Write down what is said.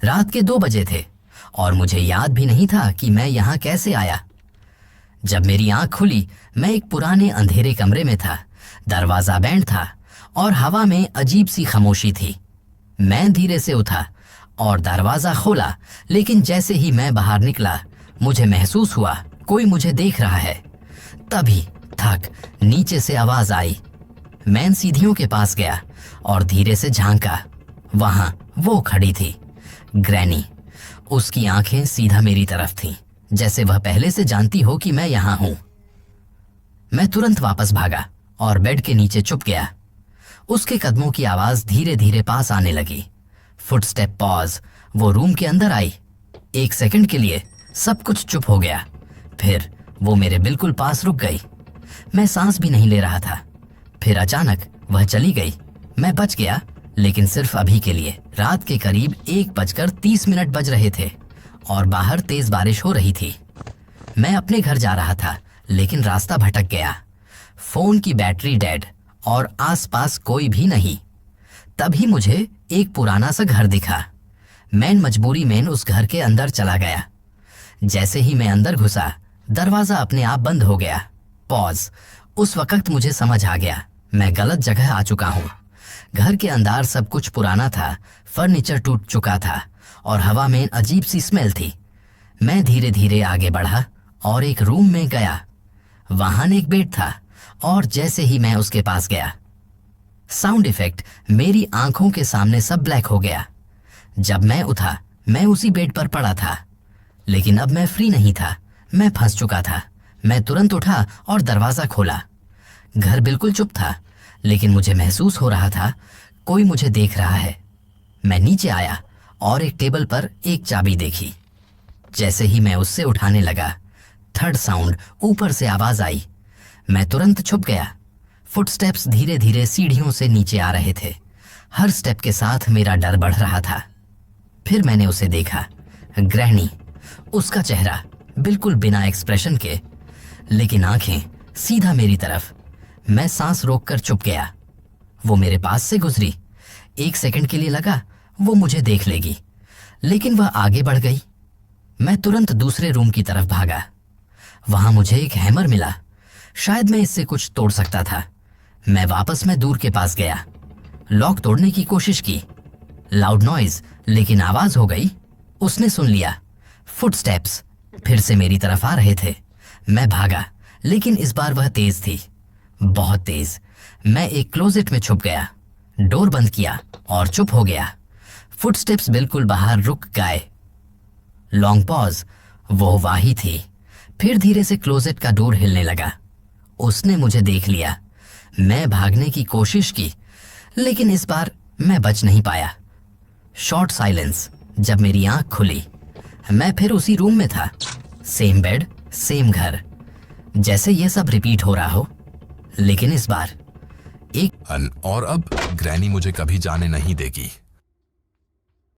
रात के 2 बजे थे और मुझे याद भी नहीं था कि मैं यहाँ कैसे आया। जब मेरी आंख खुली, मैं एक पुराने अंधेरे कमरे में था। दरवाजा बैंड था और हवा में अजीब सी खामोशी थी। मैं धीरे से उठा और दरवाजा खोला, लेकिन जैसे ही मैं बाहर निकला, मुझे महसूस हुआ कोई मुझे देख रहा है। तभी थक नीचे से आवाज आई। मैं सीढ़ियों के पास गया और धीरे से झांका। वहां वो खड़ी थी, ग्रैनी। उसकी आंखें सीधा मेरी तरफ थीं, जैसे वह पहले से जानती हो कि मैं यहां हूं। मैं तुरंत वापस भागा और बेड के नीचे छुप गया। उसके कदमों की आवाज धीरे धीरे पास आने लगी। Footstep pause. वो रूम के अंदर आई। 1 सेकंड के लिए सब कुछ चुप हो गया। फिर वो मेरे बिल्कुल पास रुक गई। मैं सांस भी नहीं ले रहा था। फिर अचानक वह चली गई। मैं बच गया, लेकिन सिर्फ अभी के लिए। रात के करीब 1:30 बज रहे थे और बाहर तेज बारिश हो रही थी। मैं अपने घर जा रहा था, लेकिन रास्ता भटक गया। फोन की बैटरी डेड और आसपास कोई भी नहीं। तभी मुझे एक पुराना सा घर दिखा। मैं मजबूरी में उस घर के अंदर चला गया। जैसे ही मैं अंदर घुसा, दरवाजा अपने आप बंद हो गया। पॉज। उस वक्त मुझे समझ आ गया, मैं गलत जगह आ चुका हूँ। घर के अंदर सब कुछ पुराना था, फर्नीचर टूट चुका था और हवा में अजीब सी स्मेल थी। मैं धीरे धीरे आगे बढ़ा और एक रूम में गया। वहां एक बेड था और जैसे ही मैं उसके पास गया, साउंड इफेक्ट, मेरी आंखों के सामने सब ब्लैक हो गया। जब मैं उठा, मैं उसी बेड पर पड़ा था, लेकिन अब मैं फ्री नहीं था। मैं फंस चुका था। मैं तुरंत उठा और दरवाजा खोला। घर बिल्कुल चुप था, लेकिन मुझे महसूस हो रहा था कोई मुझे देख रहा है। मैं नीचे आया और एक टेबल पर एक चाबी देखी। जैसे ही मैं उससे उठाने लगा, थर्ड साउंड ऊपर से आवाज आई। मैं तुरंत छुप गया। फुटस्टेप्स धीरे धीरे सीढ़ियों से नीचे आ रहे थे। हर स्टेप के साथ मेरा डर बढ़ रहा था। फिर मैंने उसे देखा, ग्रहणी। उसका चेहरा बिल्कुल बिना एक्सप्रेशन के, लेकिन आंखें सीधा मेरी तरफ। मैं सांस रोककर चुप गया। वो मेरे पास से गुजरी। 1 सेकंड के लिए लगा वो मुझे देख लेगी, लेकिन वह आगे बढ़ गई। मैं तुरंत दूसरे रूम की तरफ भागा। वहां मुझे एक हैमर मिला। शायद मैं इससे कुछ तोड़ सकता था। मैं वापस दूर के पास गया। लॉक तोड़ने की कोशिश की। लाउड नॉइज, लेकिन आवाज हो गई। उसने सुन लिया। फुटस्टेप्स फिर से मेरी तरफ आ रहे थे। मैं भागा, लेकिन इस बार वह तेज थी, बहुत तेज। मैं एक क्लोजेट में छुप गया, डोर बंद किया और चुप हो गया। फुटस्टेप्स बिल्कुल बाहर रुक गए। Long pause. वो वही थी। फिर धीरे से क्लोजेट का डोर हिलने लगा। उसने मुझे देख लिया। मैं भागने की कोशिश की, लेकिन इस बार मैं बच नहीं पाया। Short silence. जब मेरी आंख खुली, मैं फिर उसी रूम में था। सेम बेड, सेम घर, जैसे ये सब रिपीट हो रहा हो, लेकिन इस बार एक और अब ग्रैनी मुझे कभी जाने नहीं देगी।